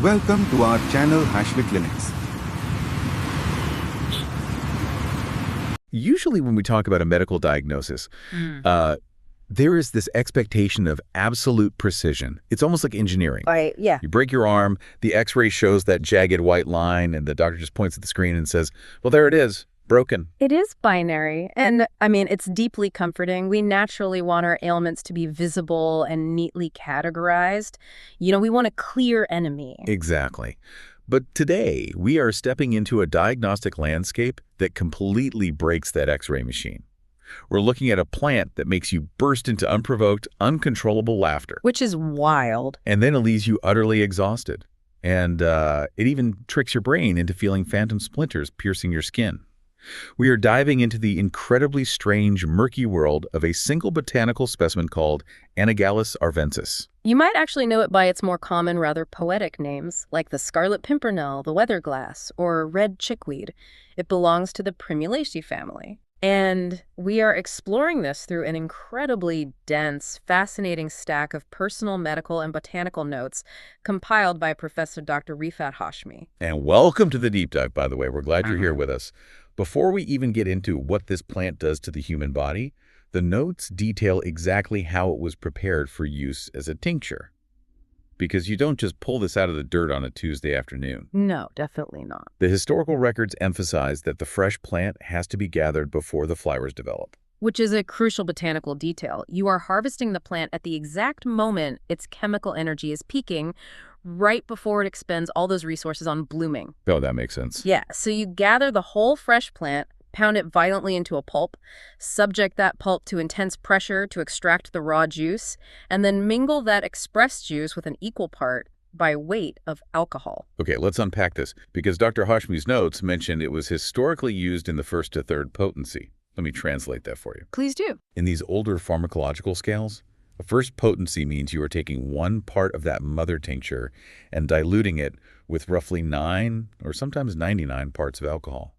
Welcome to our channel HASHMICLINICS. Usually when we talk about a medical diagnosis, there is this expectation of absolute precision. It's almost like engineering. Right, yeah. You break your arm, the x-ray shows that jagged white line, and the doctor just points at the screen and says, well, there it is, broken. It is binary, and I mean, it's deeply comforting. We naturally want our ailments to be visible and neatly categorized. You know, we want a clear enemy. Exactly. But today, we are stepping into a diagnostic landscape that completely breaks that x-ray machine. We're looking at a plant that makes you burst into unprovoked, uncontrollable laughter. Which is wild. And then it leaves you utterly exhausted. And it even tricks your brain into feeling phantom splinters piercing your skin. We are diving into the incredibly strange, murky world of a single botanical specimen called Anagallis Arvensis. You might actually know it by its more common, rather poetic names, like the Scarlet Pimpernel, the weatherglass, or red chickweed. It belongs to the Primulaceae family. And we are exploring this through an incredibly dense, fascinating stack of personal, medical, and botanical notes compiled by Professor Dr. Rifat Hashmi. And welcome to the deep dive, by the way. We're glad you're here with us. Before we even get into what this plant does to the human body, the notes detail exactly how it was prepared for use as a tincture. Because you don't just pull this out of the dirt on a Tuesday afternoon. No, definitely not. The historical records emphasize that the fresh plant has to be gathered before the flowers develop. Which is a crucial botanical detail. You are harvesting the plant at the exact moment its chemical energy is peaking, right before it expends all those resources on blooming. Oh, that makes sense. Yeah, so you gather the whole fresh plant, pound it violently into a pulp, subject that pulp to intense pressure to extract the raw juice, and then mingle that expressed juice with an equal part by weight of alcohol. Okay, let's unpack this, because Dr. Hashmi's notes mentioned it was historically used in the first to third potency. Let me translate that for you. Please do. In these older pharmacological scales, the first potency means you are taking one part of that mother tincture and diluting it with roughly 9 or sometimes 99 parts of alcohol.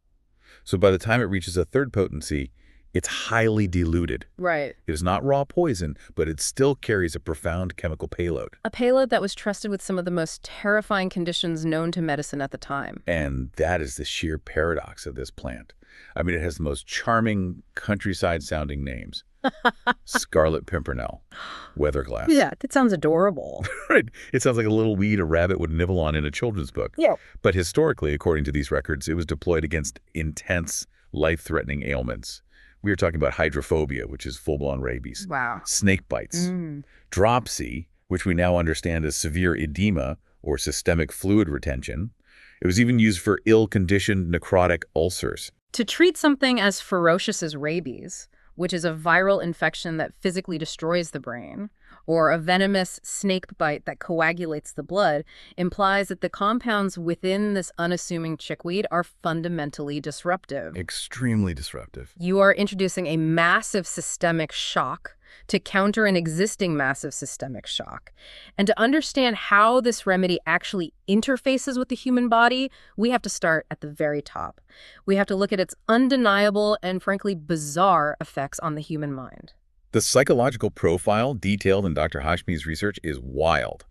So by the time it reaches a third potency, it's highly diluted. Right. It is not raw poison, but it still carries a profound chemical payload. A payload that was trusted with some of the most terrifying conditions known to medicine at the time. And that is the sheer paradox of this plant. I mean, it has the most charming countryside-sounding names. Scarlet Pimpernel, weatherglass. Yeah, that sounds adorable. Right. It sounds like a little weed a rabbit would nibble on in a children's book. Yeah. But historically, according to these records, it was deployed against intense, life-threatening ailments. We are talking about hydrophobia, which is full-blown rabies. Wow. Snake bites. Dropsy, which we now understand as severe edema or systemic fluid retention. It was even used for ill-conditioned necrotic ulcers. To treat something as ferocious as rabies, which is a viral infection that physically destroys the brain, or a venomous snake bite that coagulates the blood, implies that the compounds within this unassuming chickweed are fundamentally disruptive. Extremely disruptive. You are introducing a massive systemic shock to counter an existing massive systemic shock. And to understand how this remedy actually interfaces with the human body, we have to start at the very top. We have to look at its undeniable and frankly bizarre effects on the human mind. The psychological profile detailed in Dr. Hashmi's research is wild.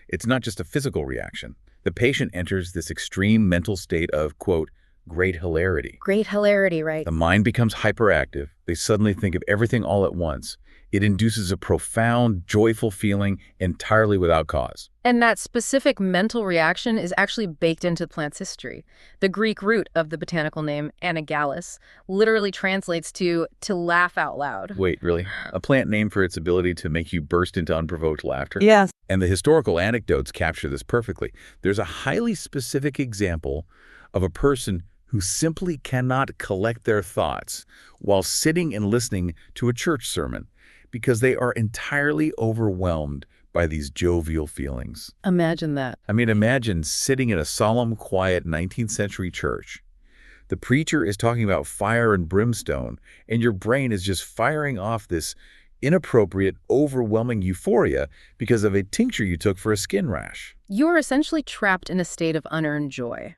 It's not just a physical reaction. The patient enters this extreme mental state of, quote, great hilarity. Great hilarity, right? The mind becomes hyperactive. They suddenly think of everything all at once. It induces a profound, joyful feeling entirely without cause. And that specific mental reaction is actually baked into the plant's history. The Greek root of the botanical name Anagallis literally translates to laugh out loud. Wait, really? A plant named for its ability to make you burst into unprovoked laughter? Yes. And the historical anecdotes capture this perfectly. There's a highly specific example of a person who simply cannot collect their thoughts while sitting and listening to a church sermon because they are entirely overwhelmed by these jovial feelings. Imagine that. I mean, imagine sitting in a solemn, quiet 19th century church. The preacher is talking about fire and brimstone, and your brain is just firing off this inappropriate, overwhelming euphoria because of a tincture you took for a skin rash. You're essentially trapped in a state of unearned joy.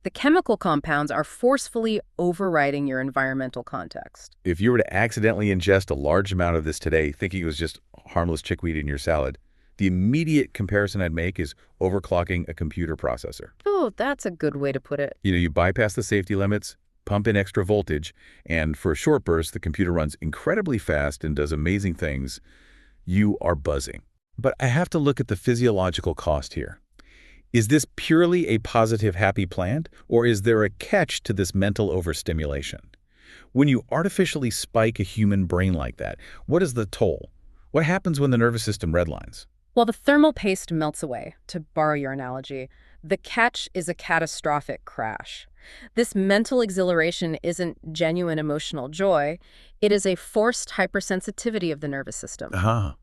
The chemical compounds are forcefully overriding your environmental context. If you were to accidentally ingest a large amount of this today, thinking it was just harmless chickweed in your salad, The immediate comparison I'd make is overclocking a computer processor. Oh, that's a good way to put it. You bypass the safety limits, pump in extra voltage, and for a short burst, the computer runs incredibly fast and does amazing things. You are buzzing. But I have to look at the physiological cost here. Is this purely a positive, happy plant, or is there a catch to this mental overstimulation? When you artificially spike a human brain like that, what is the toll? What happens when the nervous system redlines? Well, the thermal paste melts away, to borrow your analogy. The catch is a catastrophic crash. This mental exhilaration isn't genuine emotional joy. It is a forced hypersensitivity of the nervous system.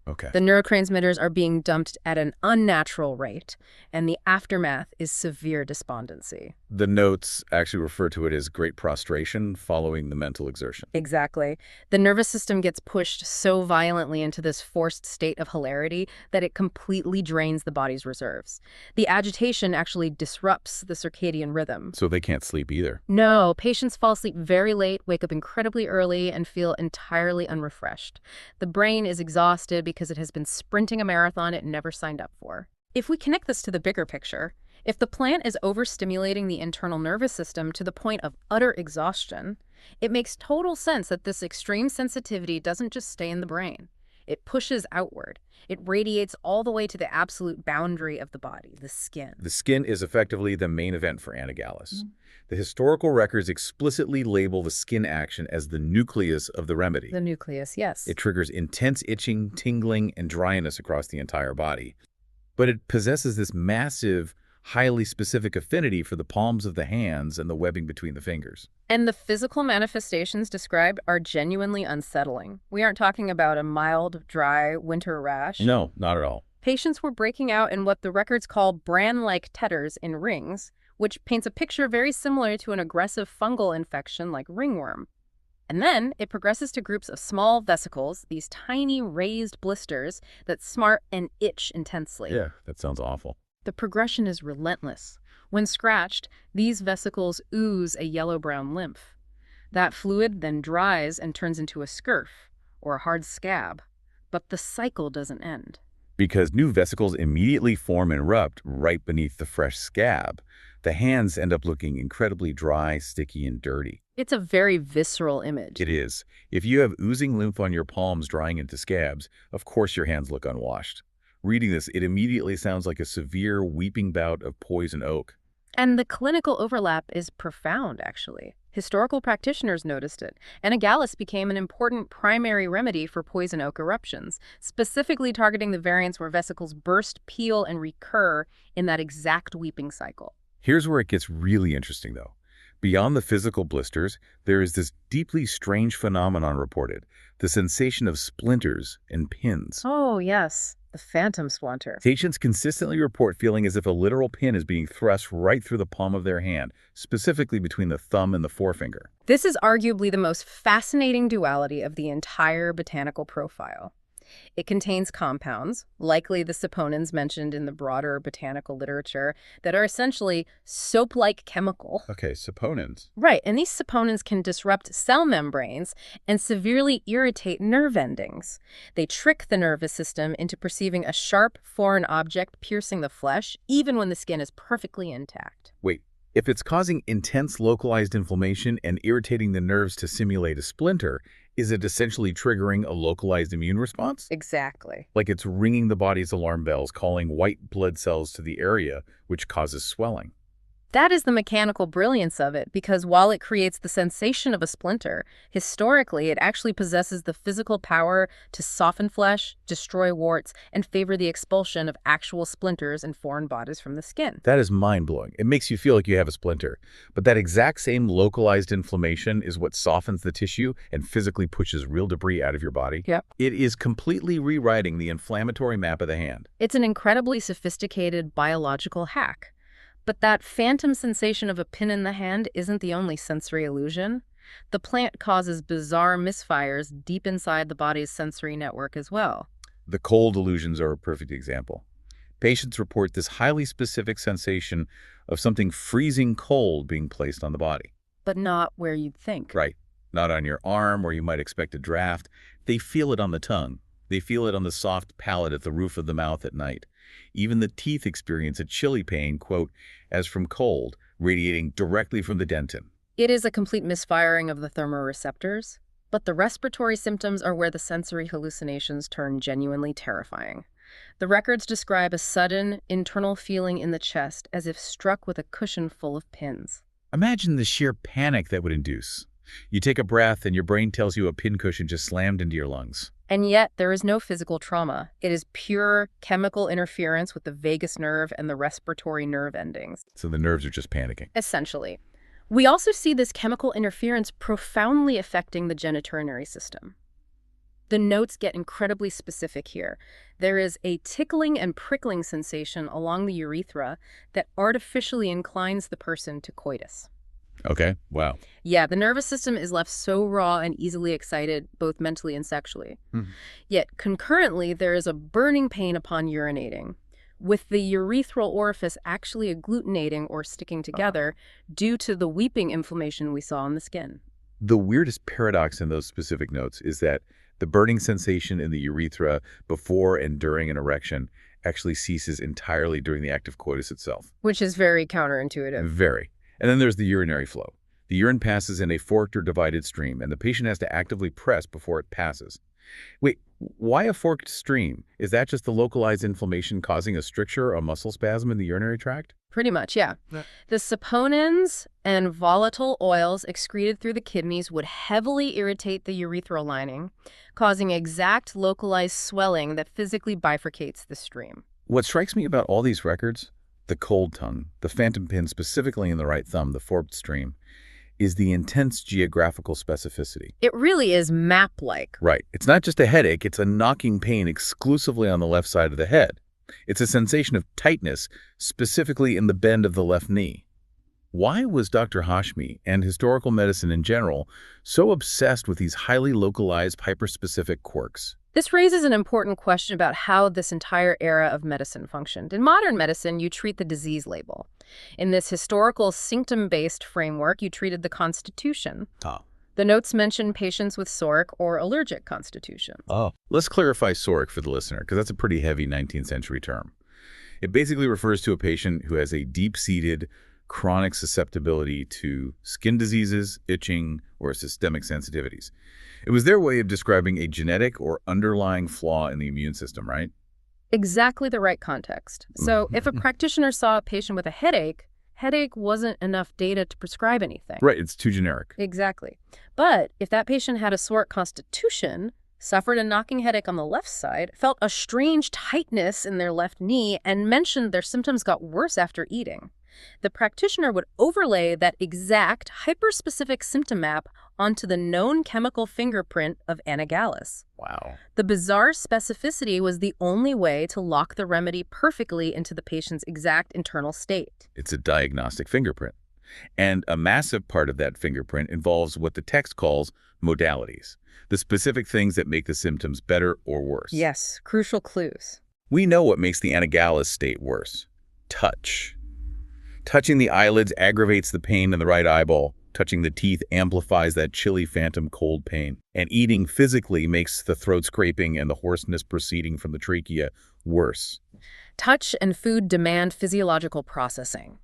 Okay. The neurotransmitters are being dumped at an unnatural rate, and the aftermath is severe despondency. The notes actually refer to it as great prostration following the mental exertion. Exactly. The nervous system gets pushed so violently into this forced state of hilarity that it completely drains the body's reserves. The agitation actually disrupts the circadian rhythm. So they can't sleep either. No, patients fall asleep very late, wake up incredibly early, and feel entirely unrefreshed. The brain is exhausted because it has been sprinting a marathon it never signed up for. If we connect this to the bigger picture, if the plant is overstimulating the internal nervous system to the point of utter exhaustion, it makes total sense that this extreme sensitivity doesn't just stay in the brain. It pushes outward. It radiates all the way to the absolute boundary of the body, the skin. The skin is effectively the main event for Anagallis. The historical records explicitly label the skin action as the nucleus of the remedy. The nucleus, yes. It triggers intense itching, tingling, and dryness across the entire body. But it possesses this massive, highly specific affinity for the palms of the hands and the webbing between the fingers. And the physical manifestations described are genuinely unsettling. We aren't talking about a mild, dry winter rash. No, not at all. Patients were breaking out in what the records call bran-like tetters in rings, which paints a picture very similar to an aggressive fungal infection like ringworm. And then it progresses to groups of small vesicles, these tiny raised blisters that smart and itch intensely. Yeah, that sounds awful. The progression is relentless. When scratched, these vesicles ooze a yellow-brown lymph. That fluid then dries and turns into a scurf, or a hard scab. But the cycle doesn't end. Because new vesicles immediately form and erupt right beneath the fresh scab, the hands end up looking incredibly dry, sticky, and dirty. It's a very visceral image. It is. If you have oozing lymph on your palms drying into scabs, of course your hands look unwashed. Reading this, it immediately sounds like a severe weeping bout of poison oak. And the clinical overlap is profound, actually. Historical practitioners noticed it. Anagallis became an important primary remedy for poison oak eruptions, specifically targeting the variants where vesicles burst, peel, and recur in that exact weeping cycle. Here's where it gets really interesting, though. Beyond the physical blisters, there is this deeply strange phenomenon reported, the sensation of splinters and pins. Oh, yes. The phantom splinter. Patients consistently report feeling as if a literal pin is being thrust right through the palm of their hand, specifically between the thumb and the forefinger. This is arguably the most fascinating duality of the entire botanical profile. It contains compounds, likely the saponins mentioned in the broader botanical literature, that are essentially soap-like chemical. Okay, saponins. Right, and these saponins can disrupt cell membranes and severely irritate nerve endings. They trick the nervous system into perceiving a sharp foreign object piercing the flesh, even when the skin is perfectly intact. Wait, if it's causing intense localized inflammation and irritating the nerves to simulate a splinter, is it essentially triggering a localized immune response? Exactly. Like it's ringing the body's alarm bells, calling white blood cells to the area, which causes swelling. That is the mechanical brilliance of it, because while it creates the sensation of a splinter, historically it actually possesses the physical power to soften flesh, destroy warts, and favor the expulsion of actual splinters and foreign bodies from the skin. That is mind-blowing. It makes you feel like you have a splinter. But that exact same localized inflammation is what softens the tissue and physically pushes real debris out of your body. Yep. It is completely rewriting the inflammatory map of the hand. It's an incredibly sophisticated biological hack. But that phantom sensation of a pin in the hand isn't the only sensory illusion. The plant causes bizarre misfires deep inside the body's sensory network as well. The cold illusions are a perfect example. Patients report this highly specific sensation of something freezing cold being placed on the body. But not where you'd think. Right. Not on your arm where you might expect a draft. They feel it on the tongue. They feel it on the soft palate at the roof of the mouth at night. Even the teeth experience a chilly pain, quote, as from cold, radiating directly from the dentin. It is a complete misfiring of the thermoreceptors, but the respiratory symptoms are where the sensory hallucinations turn genuinely terrifying. The records describe a sudden, internal feeling in the chest as if struck with a cushion full of pins. Imagine the sheer panic that would induce. You take a breath and your brain tells you a pincushion just slammed into your lungs. And yet, there is no physical trauma. It is pure chemical interference with the vagus nerve and the respiratory nerve endings. So the nerves are just panicking. Essentially. We also see this chemical interference profoundly affecting the genitourinary system. The notes get incredibly specific here. There is a tickling and prickling sensation along the urethra that artificially inclines the person to coitus. Okay, wow. Yeah, the nervous system is left so raw and easily excited, both mentally and sexually. Yet, concurrently, there is a burning pain upon urinating, with the urethral orifice actually agglutinating or sticking together due to the weeping inflammation we saw on the skin. The weirdest paradox in those specific notes is that the burning sensation in the urethra before and during an erection actually ceases entirely during the act of coitus itself. Which is very counterintuitive. Very. And then there's the urinary flow. The urine passes in a forked or divided stream, and the patient has to actively press before it passes. Wait, why a forked stream? Is that just the localized inflammation causing a stricture or muscle spasm in the urinary tract? Pretty much, yeah. The saponins and volatile oils excreted through the kidneys would heavily irritate the urethral lining, causing exact localized swelling that physically bifurcates the stream. What strikes me about all these records, the cold tongue, the phantom pin specifically in the right thumb, the forked stream, is the intense geographical specificity. It really is map-like. Right. It's not just a headache, it's a knocking pain exclusively on the left side of the head. It's a sensation of tightness, specifically in the bend of the left knee. Why was Dr. Hashmi and historical medicine in general so obsessed with these highly localized, hyperspecific quirks? This raises an important question about how this entire era of medicine functioned. In modern medicine, you treat the disease label. In this historical symptom-based framework, you treated the constitution. The notes mention patients with psoric or allergic constitutions. Let's clarify psoric for the listener, because that's a pretty heavy 19th century term. It basically refers to a patient who has a deep-seated chronic susceptibility to skin diseases, itching, or systemic sensitivities. It was their way of describing a genetic or underlying flaw in the immune system, right? Exactly the right context. So if a practitioner saw a patient with a headache wasn't enough data to prescribe anything. Right, it's too generic. Exactly. But if that patient had a psoriatic constitution, suffered a knocking headache on the left side, felt a strange tightness in their left knee, and mentioned their symptoms got worse after eating, the practitioner would overlay that exact hyperspecific symptom map onto the known chemical fingerprint of Anagallis. Wow. The bizarre specificity was the only way to lock the remedy perfectly into the patient's exact internal state. It's a diagnostic fingerprint. And a massive part of that fingerprint involves what the text calls modalities, the specific things that make the symptoms better or worse. Yes, crucial clues. We know what makes the Anagallis state worse. Touch. Touching the eyelids aggravates the pain in the right eyeball. Touching the teeth amplifies that chilly phantom cold pain. And eating physically makes the throat scraping and the hoarseness proceeding from the trachea worse. Touch and food demand physiological processing.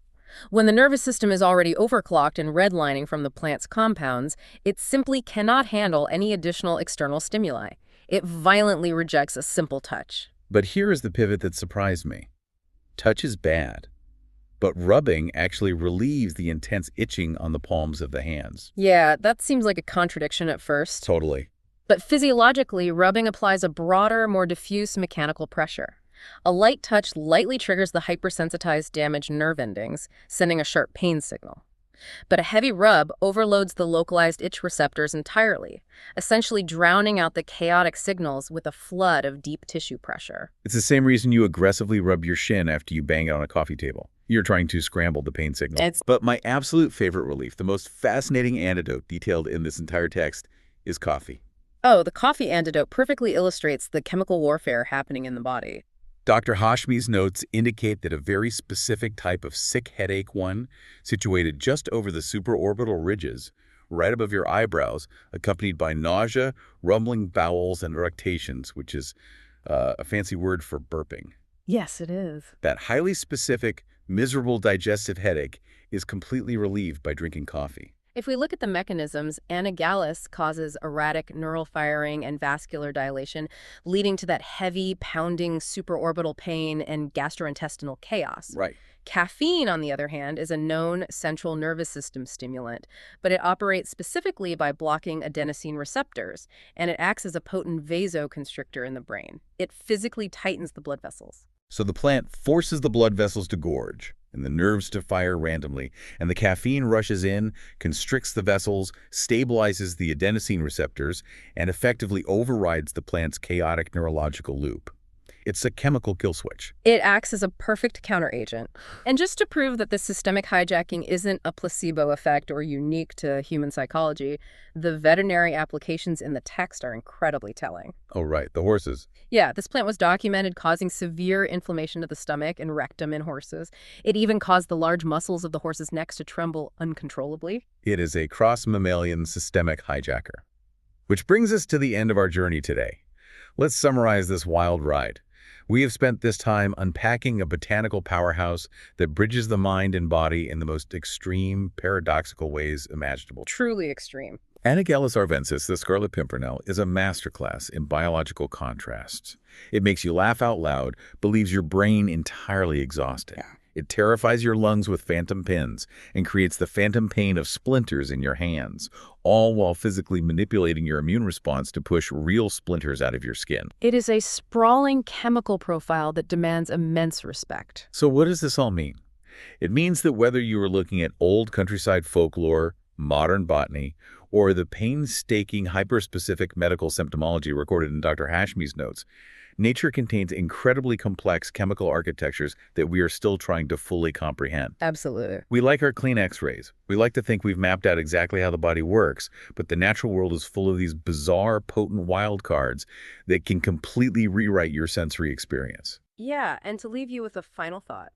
When the nervous system is already overclocked and redlining from the plant's compounds, it simply cannot handle any additional external stimuli. It violently rejects a simple touch. But here is the pivot that surprised me. Touch is bad, but rubbing actually relieves the intense itching on the palms of the hands. Yeah, that seems like a contradiction at first. Totally. But physiologically, rubbing applies a broader, more diffuse mechanical pressure. A light touch lightly triggers the hypersensitized damaged nerve endings, sending a sharp pain signal. But a heavy rub overloads the localized itch receptors entirely, essentially drowning out the chaotic signals with a flood of deep tissue pressure. It's the same reason you aggressively rub your shin after you bang it on a coffee table. You're trying to scramble the pain signal. But my absolute favorite relief, the most fascinating antidote detailed in this entire text, is coffee. Oh, the coffee antidote perfectly illustrates the chemical warfare happening in the body. Dr. Hashmi's notes indicate that a very specific type of sick headache one, situated just over the supraorbital ridges, right above your eyebrows, accompanied by nausea, rumbling bowels, and eructations, which is a fancy word for burping. Yes, it is. That highly specific, miserable digestive headache is completely relieved by drinking coffee. If we look at the mechanisms, Anagallis causes erratic neural firing and vascular dilation, leading to that heavy, pounding supraorbital pain and gastrointestinal chaos. Right. Caffeine, on the other hand, is a known central nervous system stimulant, but it operates specifically by blocking adenosine receptors, and it acts as a potent vasoconstrictor in the brain. It physically tightens the blood vessels. So the plant forces the blood vessels to gorge and the nerves to fire randomly, and the caffeine rushes in, constricts the vessels, stabilizes the adenosine receptors, and effectively overrides the plant's chaotic neurological loop. It's a chemical kill switch. It acts as a perfect counteragent. And just to prove that this systemic hijacking isn't a placebo effect or unique to human psychology, the veterinary applications in the text are incredibly telling. Oh, right, the horses. Yeah, this plant was documented causing severe inflammation of the stomach and rectum in horses. It even caused the large muscles of the horses' necks to tremble uncontrollably. It is a cross-mammalian systemic hijacker. Which brings us to the end of our journey today. Let's summarize this wild ride. We have spent this time unpacking a botanical powerhouse that bridges the mind and body in the most extreme, paradoxical ways imaginable. Truly extreme. Anagallis Arvensis, the Scarlet Pimpernel, is a masterclass in biological contrasts. It makes you laugh out loud, but leaves your brain entirely exhausted. Yeah. It terrifies your lungs with phantom pins and creates the phantom pain of splinters in your hands, all while physically manipulating your immune response to push real splinters out of your skin. It is a sprawling chemical profile that demands immense respect. So what does this all mean? It means that whether you are looking at old countryside folklore, modern botany, or the painstaking hyperspecific medical symptomology recorded in Dr. Hashmi's notes, nature contains incredibly complex chemical architectures that we are still trying to fully comprehend. Absolutely. We like our clean x-rays. We like to think we've mapped out exactly how the body works, but the natural world is full of these bizarre, potent wildcards that can completely rewrite your sensory experience. Yeah, and to leave you with a final thought.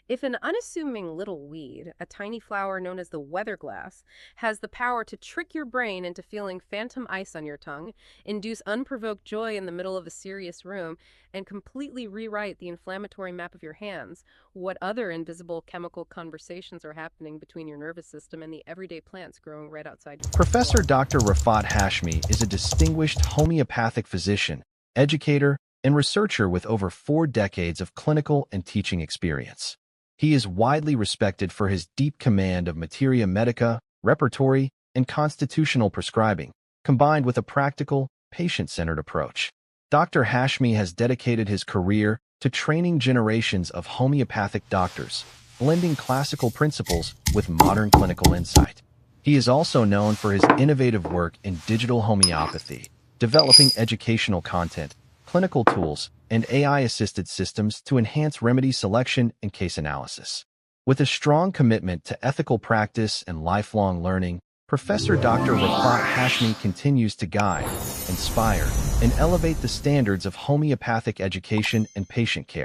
If an unassuming little weed, a tiny flower known as the weatherglass, has the power to trick your brain into feeling phantom ice on your tongue, induce unprovoked joy in the middle of a serious room, and completely rewrite the inflammatory map of your hands, what other invisible chemical conversations are happening between your nervous system and the everyday plants growing right outside your Professor Dr. Rafat Hashmi is a distinguished homeopathic physician, educator, and researcher with over 4 decades of clinical and teaching experience. He is widely respected for his deep command of Materia Medica, repertory, and constitutional prescribing, combined with a practical, patient-centered approach. Dr. Hashmi has dedicated his career to training generations of homeopathic doctors, blending classical principles with modern clinical insight. He is also known for his innovative work in digital homeopathy, developing educational content, clinical tools, and AI-assisted systems to enhance remedy selection and case analysis. With a strong commitment to ethical practice and lifelong learning, Professor Dr. Rafat Hashmi continues to guide, inspire, and elevate the standards of homeopathic education and patient care.